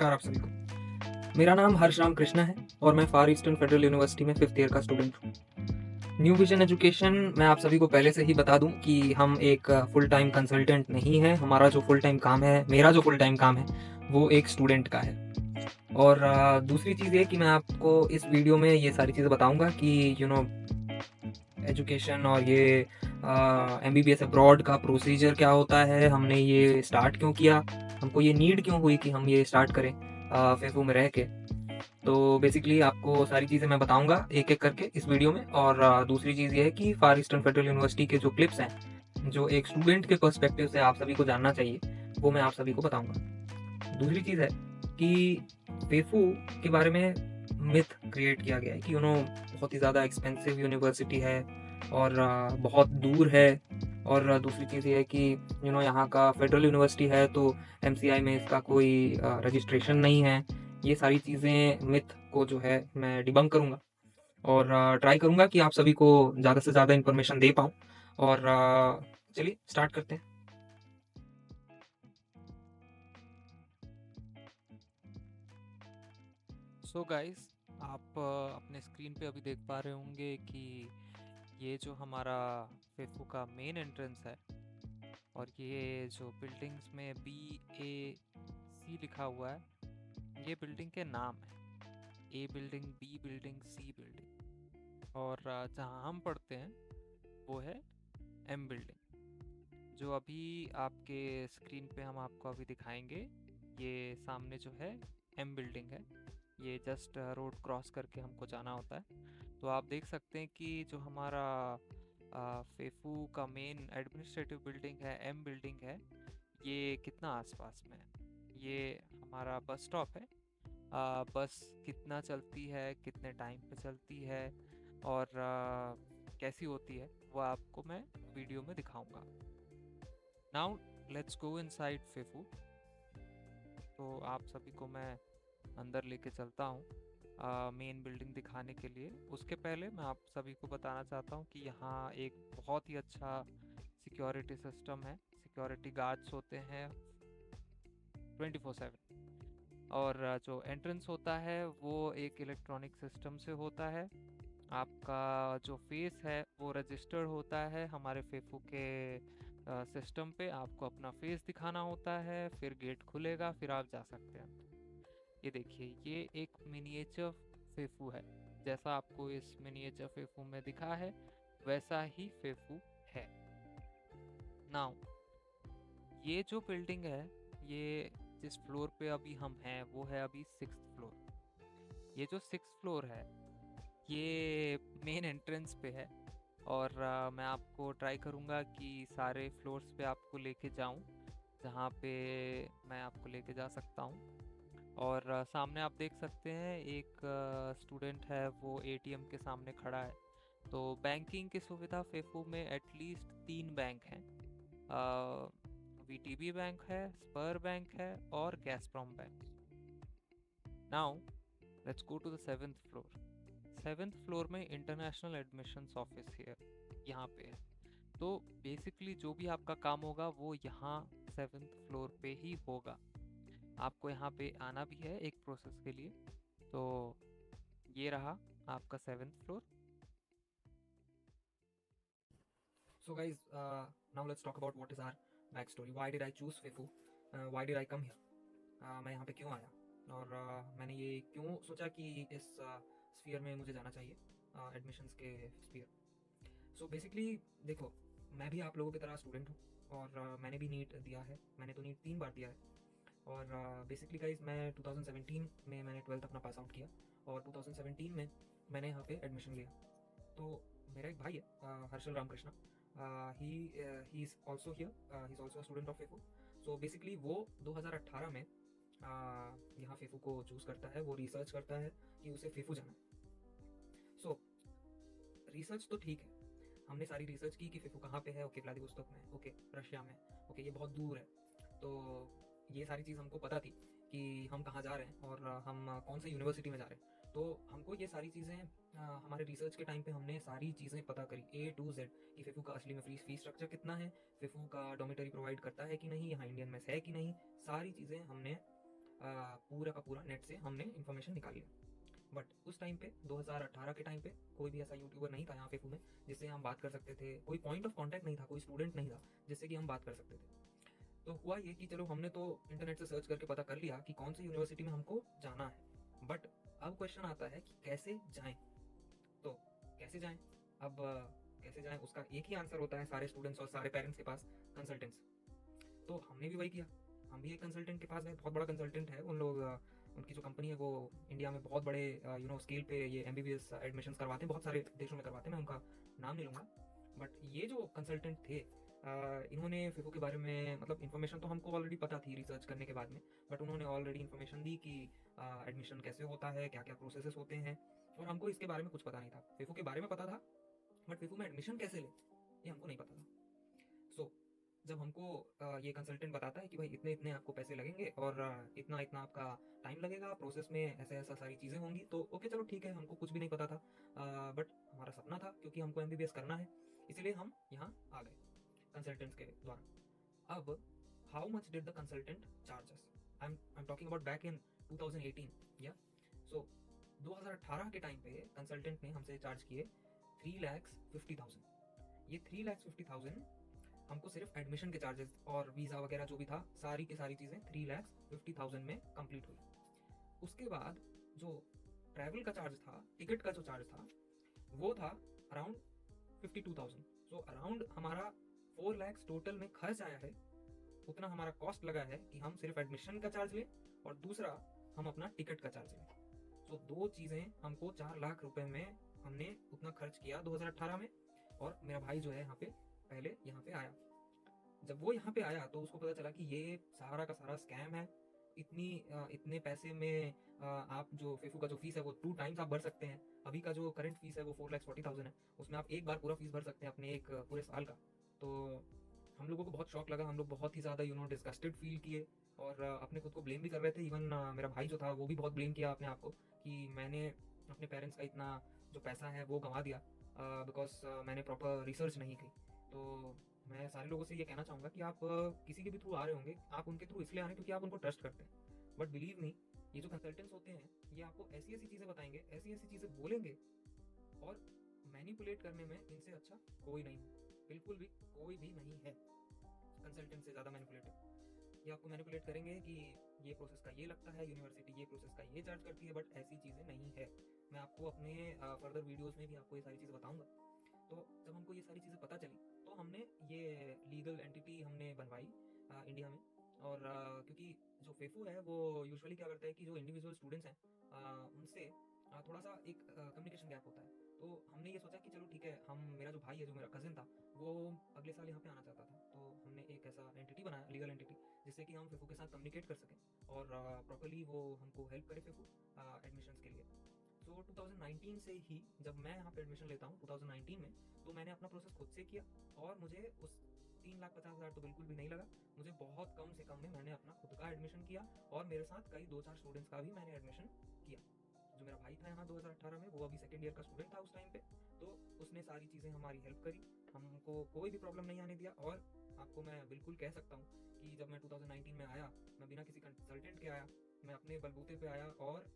नमस्कार आप सभी को। मेरा नाम हर्ष राम कृष्णा है और मैं फार ईस्टर्न फेडरल यूनिवर्सिटी में 5th ईयर का स्टूडेंट हूँ। न्यू विजन एजुकेशन, मैं आप सभी को पहले से ही बता दूं कि हम एक फुल टाइम कंसल्टेंट नहीं है। हमारा जो फुल टाइम काम है, मेरा जो फुल टाइम काम है, वो एक स्टूडेंट का है। और दूसरी चीज़ ये कि मैं आपको इस वीडियो में ये सारी चीज़ें बताऊंगा कि एजुकेशन और ये MBBS अब्रॉड का प्रोसीजर क्या होता है, हमने ये स्टार्ट क्यों किया, हमको ये नीड क्यों हुई कि हम ये स्टार्ट करें फेफू में रह के। तो बेसिकली आपको सारी चीज़ें मैं बताऊंगा एक एक करके इस वीडियो में। और दूसरी चीज़ ये है कि फार ईस्टर्न फेडरल यूनिवर्सिटी के जो क्लिप्स हैं, जो एक स्टूडेंट के पर्सपेक्टिव से आप सभी को जानना चाहिए, वो मैं आप सभी को बताऊंगा। दूसरी चीज़ है कि फेफू के बारे में मिथ क्रिएट किया गया है कि बहुत ही ज़्यादा एक्सपेंसिव यूनिवर्सिटी है और बहुत दूर है। और दूसरी चीज़ ये है कि यहाँ का फेडरल यूनिवर्सिटी है तो MCI में इसका कोई रजिस्ट्रेशन नहीं है। ये सारी चीज़ें मिथ को जो है मैं डिबंक करूँगा और ट्राई करूँगा कि आप सभी को ज़्यादा से ज़्यादा इन्फॉर्मेशन दे पाऊँ। और चलिए स्टार्ट करते हैं। सो गाइस, आप अपने स्क्रीन पे अभी देख पा रहे होंगे कि ये जो हमारा फेफू का मेन एंट्रेंस है और ये जो बिल्डिंग्स में BAC लिखा हुआ है, ये बिल्डिंग के नाम है। A building, B building, C building. और जहाँ हम पढ़ते हैं वो है M बिल्डिंग, जो अभी आपके स्क्रीन पे हम आपको अभी दिखाएंगे। ये सामने जो है M बिल्डिंग है। ये जस्ट रोड क्रॉस करके हमको जाना होता है। तो आप देख सकते हैं कि जो हमारा फेफू का मेन एडमिनिस्ट्रेटिव बिल्डिंग है, M बिल्डिंग है, ये कितना आसपास में है। ये हमारा बस स्टॉप है। बस कितना चलती है, कितने टाइम पे चलती है और कैसी होती है, वो आपको मैं वीडियो में दिखाऊंगा। Now let's go inside FEFU. तो आप सभी को मैं अंदर लेके चलता हूँ मेन बिल्डिंग दिखाने के लिए। उसके पहले मैं आप सभी को बताना चाहता हूँ कि यहाँ एक बहुत ही अच्छा सिक्योरिटी सिस्टम है। सिक्योरिटी गार्ड्स होते हैं 24/7। और जो एंट्रेंस होता है वो एक इलेक्ट्रॉनिक सिस्टम से होता है। आपका जो फेस है वो रजिस्टर्ड होता है हमारे फेफू के सिस्टम पे। आपको अपना फेस दिखाना होता है, फिर गेट खुलेगा, फिर आप जा सकते हैं। ये देखिए, ये एक मिनिएचर फेफू है। जैसा आपको इस मिनिएचर फेफू में दिखा है, वैसा ही फेफू है। नाउ ये जो बिल्डिंग है, ये जिस फ्लोर पे अभी हम हैं वो है अभी 6th फ्लोर। ये जो 6th फ्लोर है, ये मेन एंट्रेंस पे है। और मैं आपको ट्राई करूँगा कि सारे फ्लोर्स पे आपको लेके जाऊँ, जहाँ पे मैं आपको लेके जा सकता हूँ। और सामने आप देख सकते हैं एक स्टूडेंट है, वो ATM के सामने खड़ा है। तो बैंकिंग की सुविधा फेफू में एटलीस्ट 3 बैंक हैं। VTB बैंक है, स्पर बैंक है और Gazprom bank. Now let's go to the 7th floor. 7th floor में इंटरनेशनल एडमिशन्स ऑफिस है, यहाँ पे है। तो बेसिकली जो भी आपका काम होगा वो यहाँ 7th फ्लोर पे ही होगा। आपको यहाँ पे आना भी है एक प्रोसेस के लिए। तो ये रहा आपका 7th floor. So guys, now let's talk about what is our backstory. Why did I choose FIFU? Why did I come here? मैं यहाँ पे क्यों आया और मैंने ये क्यों सोचा कि इस स्फीयर में मुझे जाना चाहिए, एडमिशन्स के स्फीयर। सो बेसिकली देखो, मैं भी आप लोगों की तरह स्टूडेंट हूँ और मैंने भी नीट दिया है। मैंने तो नीट 3 बार दिया है। और बेसिकली गाइज, मैं 2017 में मैंने 12th अपना पास आउट किया और 2017 में मैंने यहाँ पे एडमिशन लिया। तो मेरा एक भाई है, Harshal Ramakrishna. He he is also here, he is also student of FEFU. So basically वो 2018 में यहाँ फेफू को चूज़ करता है। वो रिसर्च करता है कि उसे फेफू जाना है। सो रिसर्च तो ठीक है, हमने सारी रिसर्च की कि फेफू कहाँ पे है। ओके, व्लादिवोस्तोक में, ओके रशिया में, ओके ये बहुत दूर है। तो ये सारी चीज़ हमको पता थी कि हम कहाँ जा रहे हैं और हम कौन सी यूनिवर्सिटी में जा रहे हैं। तो हमको ये सारी चीज़ें हमारे रिसर्च के टाइम पे हमने सारी चीज़ें पता करी A to Z कि फेफू का असली में फीस स्ट्रक्चर कितना है, फेफू का डॉमिटरी प्रोवाइड करता है कि नहीं, यहाँ इंडियन मेस है कि नहीं। सारी चीज़ें हमने पूरा का पूरा नेट से हमने इन्फॉर्मेशन निकाल लिया। बट उस टाइम पे 2018 के टाइम पे कोई भी ऐसा यूट्यूबर नहीं था यहाँ पे में जिससे हम बात कर सकते थे, कोई पॉइंट ऑफ कांटेक्ट नहीं था, कोई स्टूडेंट नहीं था जिससे कि हम बात कर सकते थे। तो हुआ ये कि चलो हमने तो इंटरनेट से सर्च करके पता कर लिया कि कौन सी यूनिवर्सिटी में हमको जाना है, बट अब क्वेश्चन आता है कि कैसे जाएं। तो कैसे जाएं? अब कैसे जाएं उसका एक ही आंसर होता है सारे स्टूडेंट्स और सारे पेरेंट्स के पास, कंसल्टेंट्स। तो हमने भी वही किया, हम भी एक कंसल्टेंट के पास गए, बहुत बड़ा कंसल्टेंट है उन लोग, उनकी जो कंपनी है वो इंडिया में बहुत बड़े स्केल पे ये MBBS एडमिशन करवाते हैं, बहुत सारे देशों में करवाते हैं, मैं उनका नाम नहीं लूँगा। बट ये जो कंसल्टेंट थे, इन्होंने फिफो के बारे में, मतलब इन्फॉर्मेशन तो हमको ऑलरेडी पता थी रिसर्च करने के बाद में, बट उन्होंने ऑलरेडी इन्फॉर्मेशन दी कि एडमिशन कैसे होता है, क्या क्या प्रोसेसेस होते हैं, और हमको इसके बारे में कुछ पता नहीं था। फिफो के बारे में पता था, बट फिफो में एडमिशन कैसे ले ये हमको नहीं पता था। सो जब हमको ये कंसल्टेंट बताता है कि भाई इतने इतने आपको पैसे लगेंगे और इतना इतना आपका टाइम लगेगा, प्रोसेस में ऐसा ऐसा सारी चीज़ें होंगी, तो ओके चलो ठीक है, हमको कुछ भी नहीं पता था, बट हमारा सपना था क्योंकि हमको MBBS करना है, इसलिए हम यहाँ आ गए कंसल्टेंट्स के द्वारा। अब how much did the consultant charges? I am talking about back in 2018, या सो 2018 के टाइम पे कंसल्टेंट ने हमसे चार्ज किए 3,50,000। ये 3,50,000 हमको सिर्फ एडमिशन के चार्जेस और वीज़ा वगैरह जो भी था, सारी की सारी चीज़ें 3,50,000 में कंप्लीट हुई। उसके बाद जो ट्रैवल का चार्ज था, टिकट का जो चार्ज था, वो था अराउंड 52,000। सो अराउंड हमारा 4 लाख टोटल में खर्च आया है, उतना हमारा कॉस्ट लगा है कि हम सिर्फ एडमिशन का चार्ज लें और दूसरा हम अपना टिकट का चार्ज लें। सो दो चीज़ें हमको 4 लाख रुपए में हमने उतना खर्च किया 2018 में। और मेरा भाई जो है यहाँ पे पहले यहाँ पे आया, जब वो यहाँ पे आया तो उसको पता चला कि ये सारा का सारा स्कैम है। इतने पैसे में आप जो फिफू का जो फीस है वो 2 टाइम्स आप भर सकते हैं। अभी का जो करंट फीस है वो 4,40,000 है, उसमें आप एक बार पूरा फीस भर सकते हैं अपने एक पूरे साल का। तो हम लोगों को बहुत शॉक लगा, हम लोग बहुत ही ज़्यादा डिस्गस्टेड फील किए और अपने खुद को ब्लेम भी कर रहे थे। इवन मेरा भाई जो था वो भी बहुत ब्लेम किया अपने आप को कि मैंने अपने पेरेंट्स का इतना जो पैसा है वो गंवा दिया बिकॉज मैंने प्रॉपर रिसर्च नहीं की। तो मैं सारे लोगों से ये कहना चाहूँगा कि आप किसी के भी थ्रू आ रहे होंगे, आप उनके थ्रू इसलिए आ रहे हैं क्योंकि आप उनको ट्रस्ट करते हैं। बट बिलीव मी, ये जो कंसल्टेंट्स होते हैं ये आपको ऐसी ऐसी चीज़ें बताएंगे, ऐसी ऐसी चीज़ें बोलेंगे, और मैनिपुलेट करने में इनसे अच्छा कोई नहीं है, बिल्कुल भी कोई भी नहीं है कंसल्टेंट से ज़्यादा मैनिपुलेटिव। ये आपको मैनिपुलेट करेंगे कि ये प्रोसेस का ये लगता है, यूनिवर्सिटी ये प्रोसेस का ये चार्ज करती है, बट ऐसी चीज़ें नहीं है। मैं आपको अपने फर्दर वीडियोज़ में भी आपको ये सारी चीज़ें बताऊँगा। तो जब हमको ये सारी चीज़ें पता चली तो हमने ये लीगल एंटिटी हमने बनवाई इंडिया में। और क्योंकि जो फेफू है वो यूजुअली क्या करता है कि जो इंडिविजुअल स्टूडेंट्स हैं उनसे थोड़ा सा एक कम्युनिकेशन गैप होता है। तो हमने ये सोचा कि चलो ठीक है, हम मेरा जो भाई है, जो मेरा कज़न था, वो अगले साल यहाँ पे आना चाहता था, तो हमने एक ऐसा एंटिटी बनाया, लीगल एंटिटी, जिससे कि हम फेफू के साथ कम्युनिकेट कर सकें और प्रॉपरली वो हमको हेल्प करे फेफू एडमिशन्स के लिए। तो 2019 से ही जब मैं यहाँ पे एडमिशन लेता हूँ 2019 में, तो मैंने अपना प्रोसेस खुद से किया और मुझे उस 3,50,000 तो बिल्कुल भी नहीं लगा। मुझे बहुत कम से कम में मैंने अपना खुद का एडमिशन किया और मेरे साथ कई 2-4 स्टूडेंट्स का भी मैंने एडमिशन किया। जो मेरा भाई था यहाँ 2018 में, वो अभी सेकेंड ईयर का स्टूडेंट था उस टाइम पे, तो उसने सारी चीज़ें हमारी हेल्प करी, हमको कोई भी प्रॉब्लम नहीं आने दिया। और आपको मैं बिल्कुल कह सकता हूँ कि जब मैं 2019 में आया, मैं बिना किसी कंसल्टेंट के आया, मैं अपने बलबूते पे आया और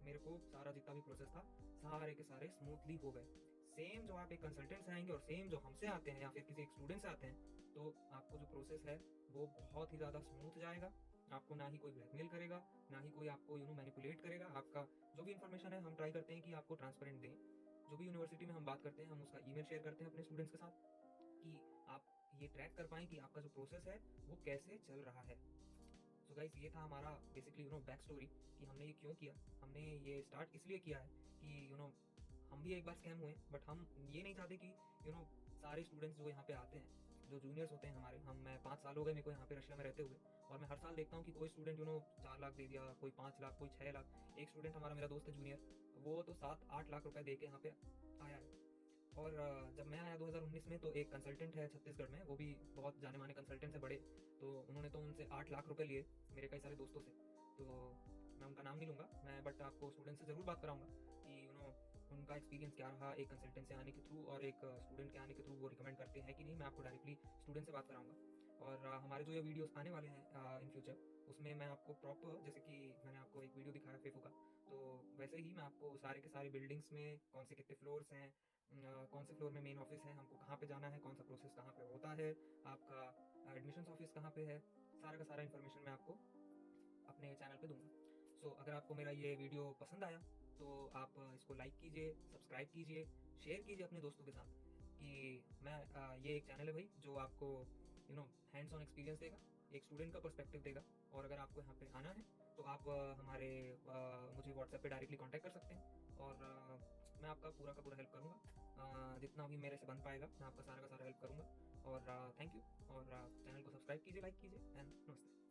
मेरे को सारा जितना भी प्रोसेस था सारे के सारे स्मूथली हो गए। सेम जो आप एक कंसल्टेंट से आएंगे और सेम जो हमसे आते हैं या फिर किसी एक स्टूडेंट से आते हैं, तो आपको जो प्रोसेस है वो बहुत ही ज़्यादा स्मूथ जाएगा। आपको ना ही कोई ब्लैकमेल करेगा, ना ही कोई आपको मैनिपुलेट करेगा। आपका जो भी इन्फॉर्मेशन है हम ट्राई करते हैं कि आपको ट्रांसपेरेंट दें। जो भी यूनिवर्सिटी में हम बात करते हैं हम उसका ईमेल शेयर करते हैं अपने स्टूडेंट्स के साथ कि आप ये ट्रैक कर पाएँ कि आपका जो प्रोसेस है वो कैसे चल रहा है। सो गाइस, ये था हमारा बेसिकली बैक स्टोरी कि हमने ये क्यों किया। हमने ये स्टार्ट इसलिए किया है कि हम भी एक बार स्कैम हुए, बट हम ये नहीं चाहते कि सारे स्टूडेंट्स जो यहाँ पे आते हैं, जो जूनियर्स होते हैं हमारे, मैं 5 साल हो गए मेरे को यहाँ पे रशिया में रहते हुए, और मैं हर साल देखता हूँ कि कोई स्टूडेंट 4 लाख दे दिया, कोई 5 लाख, कोई 6 लाख। एक स्टूडेंट हमारा, मेरा दोस्त है जूनियर, वो तो 7-8 लाख रुपए दे के यहाँ पे आया है। और जब मैं आया 2019 में, तो एक कंसल्टेंट है छत्तीसगढ़ में, वो भी बहुत जाने माने कंसल्टेंट है बड़े, तो उन्होंने तो उनसे 8 लाख रुपए लिए मेरे कई सारे दोस्तों से। तो मैं उनका नाम नहीं लूँगा, मैं बट आपको स्टूडेंट से ज़रूर बात कराऊंगा कि उनका एक्सपीरियंस क्या रहा एक कंसल्टेंट से आने के थ्रू और एक स्टूडेंट के आने के थ्रू, वो रिकमेंड करते हैं कि नहीं। मैं आपको डायरेक्टली स्टूडेंट से बात कराऊंगा। और हमारे जो ये वीडियोस आने वाले हैं इन फ्यूचर, उसमें मैं आपको प्रॉपर, जैसे कि वीडियो दिखाया फेफू का, तो वैसे ही मैं आपको सारे के सारे बिल्डिंग्स में कौन से कितने फ्लोर्स हैं, कौन से फ्लोर में मेन ऑफिस है, हमको कहाँ पे जाना है, कौन सा प्रोसेस कहाँ पे होता है, आपका एडमिशन्स ऑफिस कहाँ पे है, सारा का सारा इन्फॉर्मेशन मैं आपको अपने चैनल पे दूंगा। सो अगर आपको मेरा ये वीडियो पसंद आया तो आप इसको लाइक कीजिए, सब्सक्राइब कीजिए, शेयर कीजिए अपने दोस्तों के साथ कि मैं ये एक चैनल है भाई जो आपको हैंड्स ऑन एक्सपीरियंस देगा, एक स्टूडेंट का पर्सपेक्टिव देगा। और अगर आपको यहाँ पे आना है तो आप मुझे व्हाट्सएप पे डायरेक्टली कांटेक्ट कर सकते हैं और मैं आपका पूरा का पूरा हेल्प करूँगा, जितना भी मेरे से बन पाएगा मैं आपका सारा का सारा हेल्प करूँगा। और थैंक यू, और चैनल को सब्सक्राइब कीजिए, लाइक कीजिए, एंड नमस्ते।